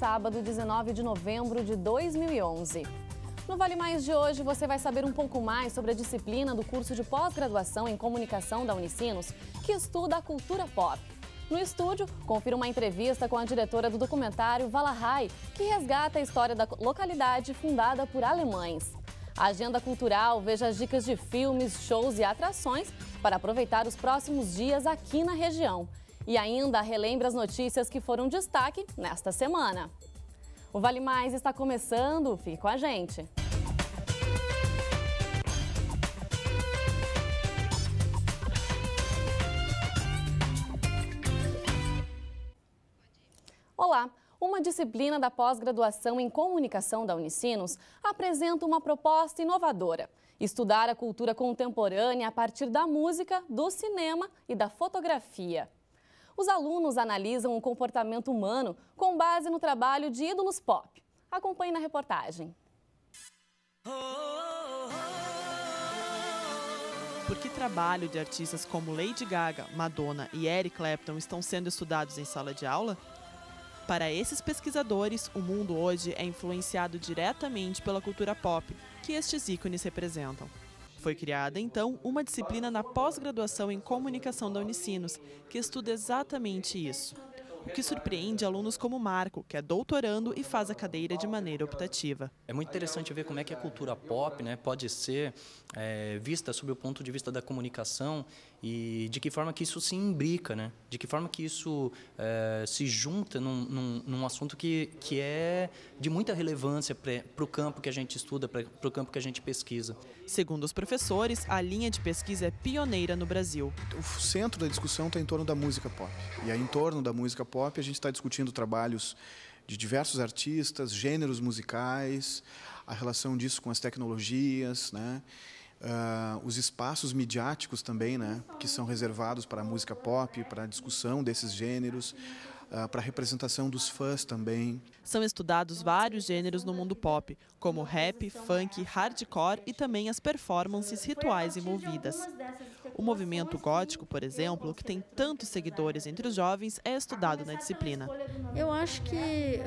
sábado, 19 de novembro de 2011. No Vale Mais de hoje, você vai saber um pouco mais sobre a disciplina do curso de pós-graduação em comunicação da Unicinos, que estuda a cultura pop. No estúdio, confira uma entrevista com a diretora do documentário Valahai, que resgata a história da localidade fundada por alemães. A agenda cultural, veja as dicas de filmes, shows e atrações para aproveitar os próximos dias aqui na região. E ainda relembre as notícias que foram destaque nesta semana. O Vale Mais está começando, fique com a gente. Olá! Uma disciplina da pós-graduação em comunicação da Unicinos apresenta uma proposta inovadora: estudar a cultura contemporânea a partir da música, do cinema e da fotografia. Os alunos analisam o comportamento humano com base no trabalho de ídolos pop. Acompanhe na reportagem. Por que trabalho de artistas como Lady Gaga, Madonna e Eric Clapton estão sendo estudados em sala de aula? Para esses pesquisadores, o mundo hoje é influenciado diretamente pela cultura pop, que estes ícones representam. Foi criada, então, uma disciplina na pós-graduação em comunicação da Unicinos, que estuda exatamente isso. O que surpreende alunos como Marco, que é doutorando e faz a cadeira de maneira optativa. É muito interessante ver como é que a cultura pop, né, pode ser vista sob o ponto de vista da comunicação e de que forma que isso se imbrica, né? De que forma que isso se junta num assunto que é de muita relevância para o campo que a gente estuda, para o campo que a gente pesquisa. Segundo os professores, a linha de pesquisa é pioneira no Brasil. O centro da discussão está em torno da música pop. E aí, em torno da música pop, a gente está discutindo trabalhos de diversos artistas, gêneros musicais, a relação disso com as tecnologias, né? Os espaços midiáticos também, né? Que são reservados para a música pop, para a discussão desses gêneros, para a representação dos fãs também. São estudados vários gêneros no mundo pop, como rap, funk, hardcore e também as performances rituais envolvidas. O movimento gótico, por exemplo, que tem tantos seguidores entre os jovens, é estudado na disciplina. Eu acho que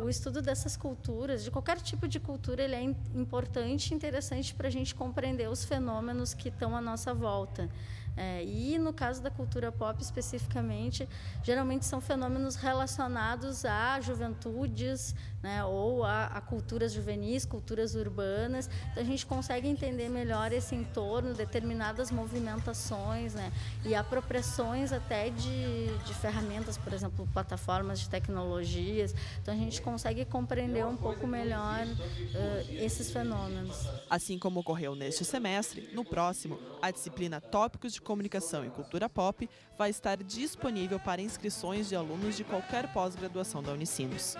o estudo dessas culturas, de qualquer tipo de cultura, ele é importante e interessante para a gente compreender os fenômenos que estão à nossa volta. E no caso da cultura pop especificamente, geralmente são fenômenos relacionados a juventudes, né, ou a culturas juvenis, culturas urbanas. Então a gente consegue entender melhor esse entorno, determinadas movimentações, né, e apropriações até de ferramentas, por exemplo, plataformas de tecnologias. Então a gente consegue compreender um pouco melhor esses fenômenos. Assim como ocorreu neste semestre, no próximo, a disciplina Tópicos de Comunicação e Cultura Pop vai estar disponível para inscrições de alunos de qualquer pós-graduação da Unicinos.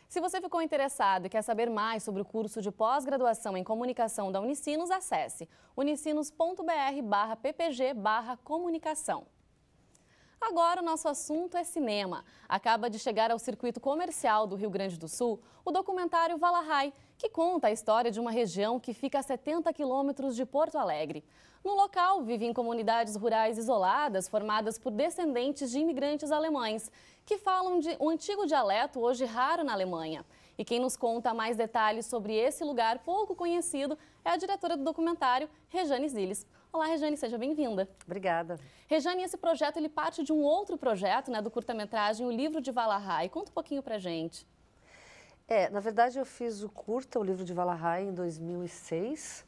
Se você ficou interessado e quer saber mais sobre o curso de pós-graduação em comunicação da Unicinos, acesse unicinos.br/ppg/comunicação. Agora o nosso assunto é cinema. Acaba de chegar ao circuito comercial do Rio Grande do Sul o documentário Valahai, que conta a história de uma região que fica a 70 quilômetros de Porto Alegre. No local, vivem comunidades rurais isoladas formadas por descendentes de imigrantes alemães, que falam de um antigo dialeto hoje raro na Alemanha. E quem nos conta mais detalhes sobre esse lugar pouco conhecido é a diretora do documentário, Rejane Ziles. Olá, Rejane, seja bem-vinda. Obrigada. Rejane, esse projeto ele parte de um outro projeto, né, do curta-metragem O Livro de Valahai. Conta um pouquinho pra gente. Na verdade, eu fiz o curta, O Livro de Valahai, em 2006.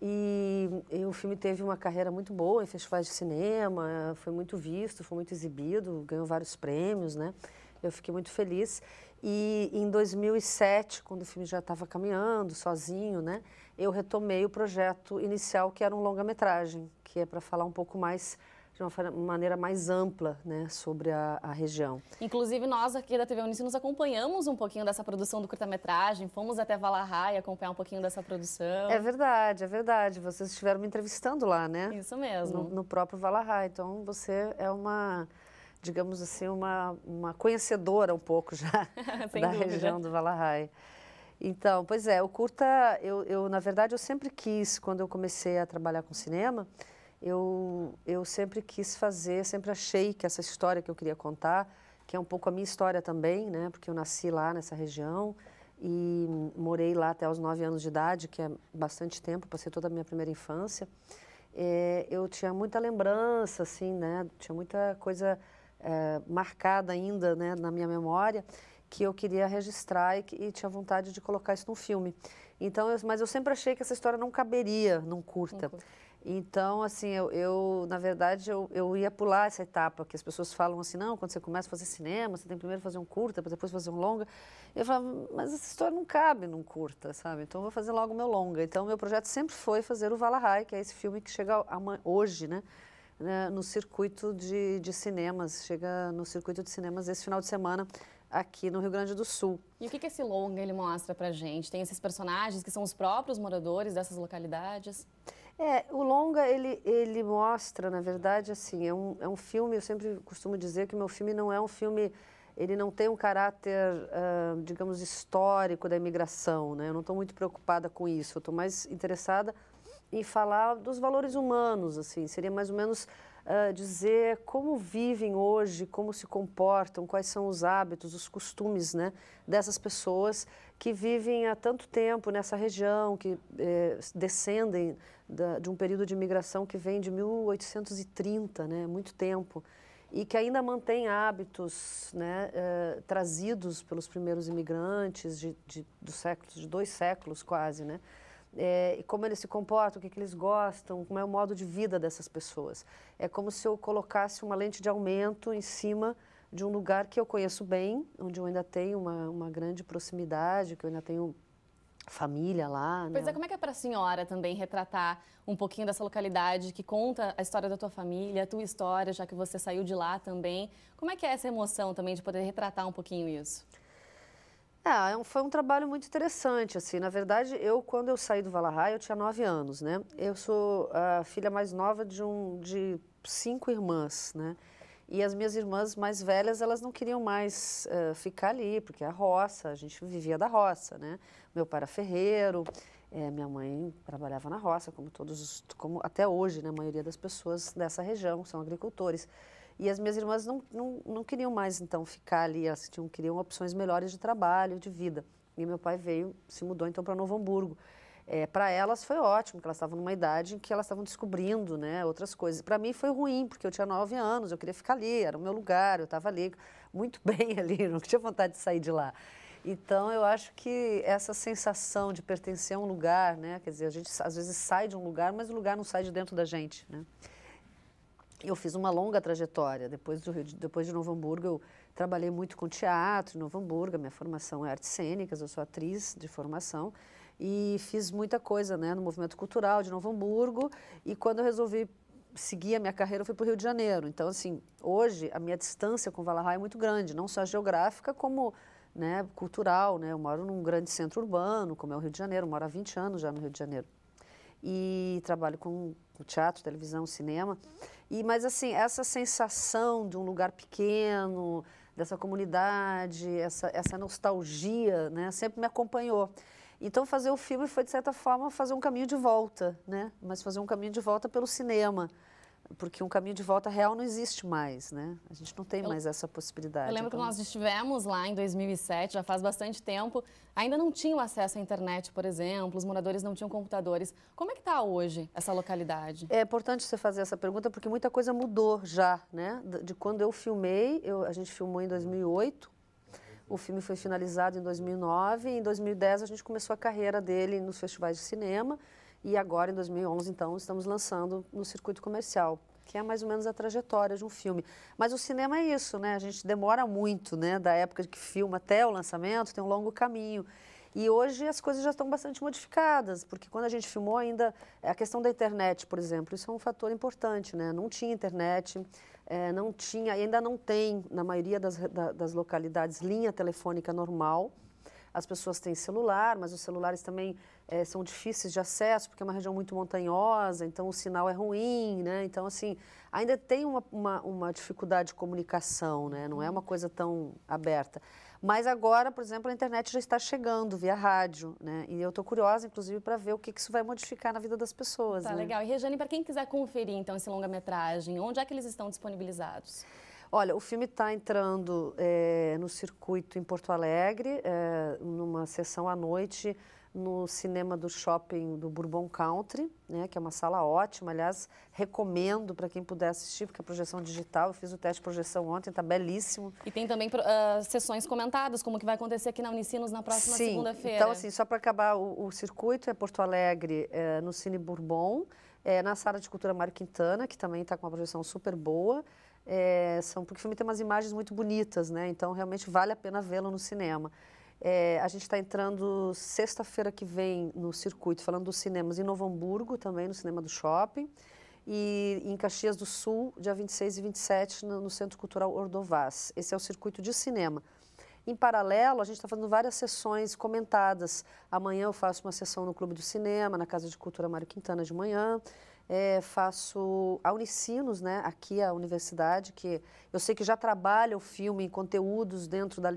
E o filme teve uma carreira muito boa em festivais de cinema, foi muito visto, foi muito exibido, ganhou vários prêmios, né? Eu fiquei muito feliz. E em 2007, quando o filme já estava caminhando sozinho, né, eu retomei o projeto inicial, que era um longa-metragem, que é para falar um pouco mais, de uma maneira mais ampla, né, sobre a região. Inclusive, nós aqui da TV Unicinos nos acompanhamos um pouquinho dessa produção do curta-metragem, fomos até Valahai acompanhar um pouquinho dessa produção. É verdade, é verdade. Vocês estiveram me entrevistando lá, né? Isso mesmo. No próprio Valahai. Então, você é uma, digamos assim, uma conhecedora um pouco já da região do Valahai. Então, pois é, o curta, na verdade, eu sempre quis, quando eu comecei a trabalhar com cinema, eu sempre quis fazer, sempre achei que essa história que eu queria contar, que é um pouco a minha história também, né? Porque eu nasci lá nessa região e morei lá até os 9 anos de idade, que é bastante tempo, passei toda a minha primeira infância. Eu tinha muita lembrança, assim, né? Tinha muita coisa marcada ainda, né, na minha memória, que eu queria registrar e tinha vontade de colocar isso num filme. Então, mas eu sempre achei que essa história não caberia num curta. Então, assim, na verdade, eu ia pular essa etapa, que as pessoas falam assim, não, quando você começa a fazer cinema, você tem primeiro fazer um curta, para depois fazer um longa. Eu falava, mas essa história não cabe num curta, sabe? Então, eu vou fazer logo o meu longa. Então, meu projeto sempre foi fazer o Valahai, que é esse filme que chega hoje, né? No circuito de cinemas, chega no circuito de cinemas esse final de semana, aqui no Rio Grande do Sul. E o que esse longa ele mostra pra gente? Tem esses personagens que são os próprios moradores dessas localidades? O longa, ele mostra, na verdade, assim, é um filme, eu sempre costumo dizer que meu filme não é um filme, ele não tem um caráter, digamos, histórico da imigração, né? Eu não estou muito preocupada com isso, eu estou mais interessada em falar dos valores humanos, assim, seria mais ou menos dizer como vivem hoje, como se comportam, quais são os hábitos, os costumes, né, dessas pessoas que vivem há tanto tempo nessa região, que descendem de um período de imigração que vem de 1830, né, muito tempo, e que ainda mantém hábitos, né, trazidos pelos primeiros imigrantes de 2 séculos quase, né? E como eles se comportam, o que eles gostam, como é o modo de vida dessas pessoas. É como se eu colocasse uma lente de aumento em cima de um lugar que eu conheço bem, onde eu ainda tenho uma grande proximidade, que eu ainda tenho família lá. Pois como é que é para a senhora também retratar um pouquinho dessa localidade que conta a história da tua família, a tua história, já que você saiu de lá também? Como é que é essa emoção também de poder retratar um pouquinho isso? Foi um trabalho muito interessante, assim, na verdade, quando eu saí do Valahai, eu tinha 9 anos, né? Eu sou a filha mais nova de 5 irmãs, né? E as minhas irmãs mais velhas, elas não queriam mais ficar ali, porque a roça, a gente vivia da roça, né? Meu pai era ferreiro, minha mãe trabalhava na roça, como até hoje, né? A maioria das pessoas dessa região são agricultores. E as minhas irmãs não queriam mais, então, ficar ali, elas queriam opções melhores de trabalho, de vida. E meu pai se mudou, então, para Novo Hamburgo. Para elas foi ótimo, porque elas estavam numa idade em que elas estavam descobrindo, né, outras coisas. Para mim foi ruim, porque eu tinha 9 anos, eu queria ficar ali, era o meu lugar, eu estava ali, muito bem ali, não tinha vontade de sair de lá. Então, eu acho que essa sensação de pertencer a um lugar, né, quer dizer, a gente às vezes sai de um lugar, mas o lugar não sai de dentro da gente, né? Eu fiz uma longa trajetória. Depois de Novo Hamburgo, eu trabalhei muito com teatro em Novo Hamburgo. A minha formação é artes cênicas, eu sou atriz de formação. E fiz muita coisa, né, no movimento cultural de Novo Hamburgo. E quando eu resolvi seguir a minha carreira, eu fui para o Rio de Janeiro. Então, assim, hoje a minha distância com o Valahai é muito grande, não só geográfica, como, né, cultural, né? Eu moro num grande centro urbano, como é o Rio de Janeiro. Eu moro há 20 anos já no Rio de Janeiro. E trabalho com teatro, televisão, cinema. Mas, assim, essa sensação de um lugar pequeno, dessa comunidade, essa nostalgia, né, sempre me acompanhou. Então, fazer o filme foi, de certa forma, fazer um caminho de volta, né? Mas fazer um caminho de volta pelo cinema, porque um caminho de volta real não existe mais, né? A gente não tem mais essa possibilidade. Eu lembro que nós estivemos lá em 2007, já faz bastante tempo, ainda não tinham acesso à internet, por exemplo, os moradores não tinham computadores. Como é que está hoje essa localidade? É importante você fazer essa pergunta, porque muita coisa mudou já, né? De quando eu filmei, a gente filmou em 2008, o filme foi finalizado em 2009, e em 2010 a gente começou a carreira dele nos festivais de cinema, e agora, em 2011, então, estamos lançando no circuito comercial, que é mais ou menos a trajetória de um filme. Mas o cinema é isso, né? A gente demora muito, né? Da época que filma até o lançamento, tem um longo caminho. E hoje as coisas já estão bastante modificadas, porque quando a gente filmou ainda, a questão da internet, por exemplo, isso é um fator importante, né? Não tinha internet, não tinha, e ainda não tem, na maioria das localidades, linha telefônica normal. As pessoas têm celular, mas os celulares também são difíceis de acesso, porque é uma região muito montanhosa, então o sinal é ruim, né? Então, assim, ainda tem uma dificuldade de comunicação, né? Não é uma coisa tão aberta. Mas agora, por exemplo, a internet já está chegando via rádio, né? E eu estou curiosa, inclusive, para ver o que isso vai modificar na vida das pessoas. Tá, né? legal. E, Regiane, para quem quiser conferir, então, esse longa-metragem, onde é que eles estão disponibilizados? Olha, o filme está entrando no circuito em Porto Alegre, numa sessão à noite, no cinema do shopping do Bourbon Country, né, que é uma sala ótima. Aliás, recomendo para quem puder assistir, porque é projeção digital. Eu fiz o teste de projeção ontem, está belíssimo. E tem também sessões comentadas, como que vai acontecer aqui na Unicinos na próxima segunda-feira. Então, assim, só para acabar o circuito, é Porto Alegre, no Cine Bourbon, na Sala de Cultura Mário Quintana, que também está com uma projeção super boa. Porque o filme tem umas imagens muito bonitas, né? Então, realmente vale a pena vê-lo no cinema. A gente está entrando sexta-feira que vem no circuito, falando dos cinemas em Novo Hamburgo, também no cinema do shopping, e em Caxias do Sul, dia 26 e 27, no Centro Cultural Ordovás. Esse é o circuito de cinema. Em paralelo, a gente está fazendo várias sessões comentadas. Amanhã eu faço uma sessão no Clube do Cinema, na Casa de Cultura Mário Quintana de manhã. Faço a Unicinos, né, aqui a universidade, que eu sei que já trabalha o filme em conteúdos dentro da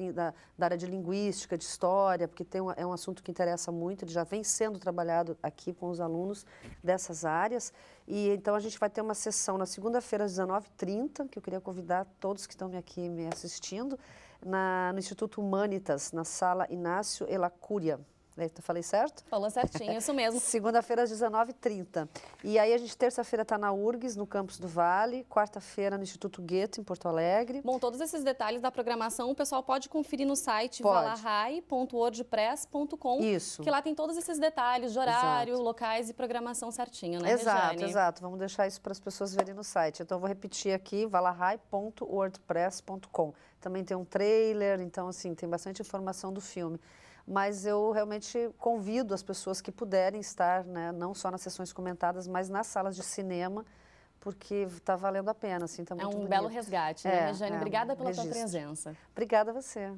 área de linguística, de história, porque é um assunto que interessa muito, ele já vem sendo trabalhado aqui com os alunos dessas áreas. E então a gente vai ter uma sessão na segunda-feira às 19h30, que eu queria convidar todos que estão aqui me assistindo, no Instituto Humanitas, na sala Inácio Elacúria. Falei certo? Falou certinho, isso mesmo. Segunda-feira às 19h30. E aí a gente, terça-feira, está na URGS, no Campus do Vale, quarta-feira no Instituto Goethe, em Porto Alegre. Bom, todos esses detalhes da programação o pessoal pode conferir no site valahai.wordpress.com. Isso. Que lá tem todos esses detalhes de horário, locais e programação certinho, né, Regiane? Exato. Vamos deixar isso para as pessoas verem no site. Então, eu vou repetir aqui, valahai.wordpress.com. Também tem um trailer, então, assim, tem bastante informação do filme. Mas eu realmente convido as pessoas que puderem estar, né, não só nas sessões comentadas, mas nas salas de cinema, porque está valendo a pena, assim, tá muito bonito. Belo resgate, né, Regiane? Obrigada pela tua presença. Obrigada a você.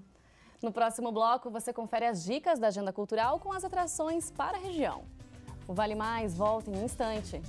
No próximo bloco, você confere as dicas da agenda cultural com as atrações para a região. O Vale Mais volta em um instante.